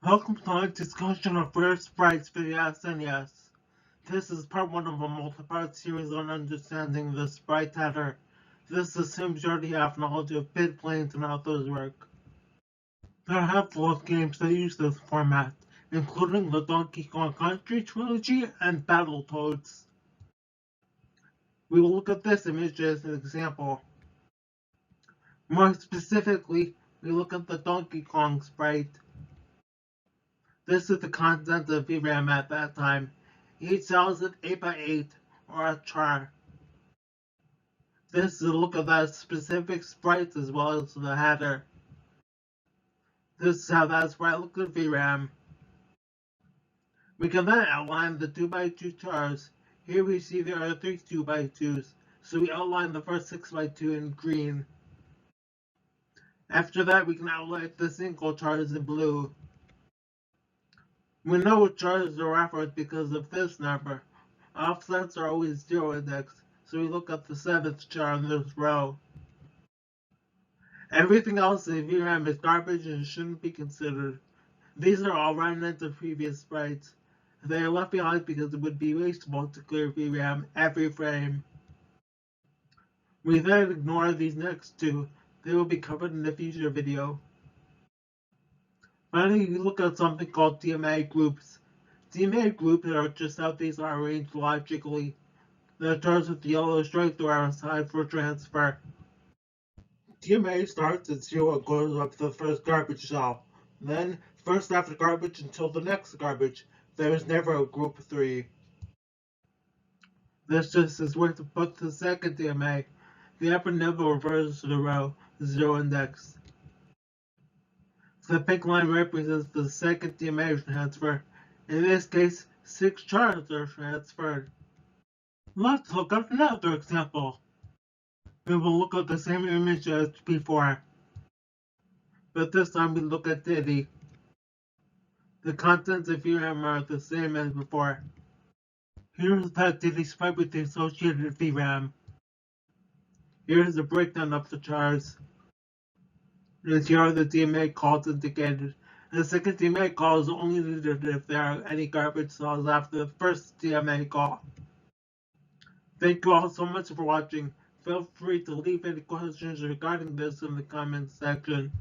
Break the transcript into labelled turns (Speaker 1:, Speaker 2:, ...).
Speaker 1: Welcome to our discussion of rare sprites for the SNES. This is part 1 of a multi-part series on understanding the sprite header. This assumes you already have knowledge of bit planes and how those work. There are a handful of games that use this format, including the Donkey Kong Country trilogy and Battletoads. We will look at this image as an example. More specifically, we look at the Donkey Kong sprite. This is the content of VRAM at that time. Each cell is an 8x8 or a char. This is a look at that specific sprites as well as the header. This is how that sprite looks in VRAM. We can then outline the 2x2 chars. Here we see there are 3 2x2s, so we outline the first 6x2 in green. After that we can outline the single chars in blue. We know what chars are referenced because of this number. Offsets are always 0 indexed, so we look at the 7th char in this row. Everything else in VRAM is garbage and shouldn't be considered. These are all remnants of previous sprites. They are left behind because it would be wasteful to clear VRAM every frame. We then ignore these next two. They will be covered in a future video. Finally, we look at something called DMA groups. DMA groups are just how these are arranged logically. The chars with the yellow stripe are assigned for transfer. DMA starts at 0 and goes up to the first garbage cell. Then, first after garbage until the next garbage. There is never a group 3. This just is where to put the second DMA. The upper nibble refers to the row 0 index. The pink line represents the second DMA transfer. In this case, 6 chars are transferred. Let's look at another example. We will look at the same image as before, but this time we look at Diddy. The contents of VRAM are the same as before. Here is that Diddy sprite with the associated VRAM. Here is a breakdown of the chars. And here are the DMA calls indicated. The second DMA call is only needed if there are any garbage cells after the first DMA call. Thank you all so much for watching. Feel free to leave any questions regarding this in the comments section.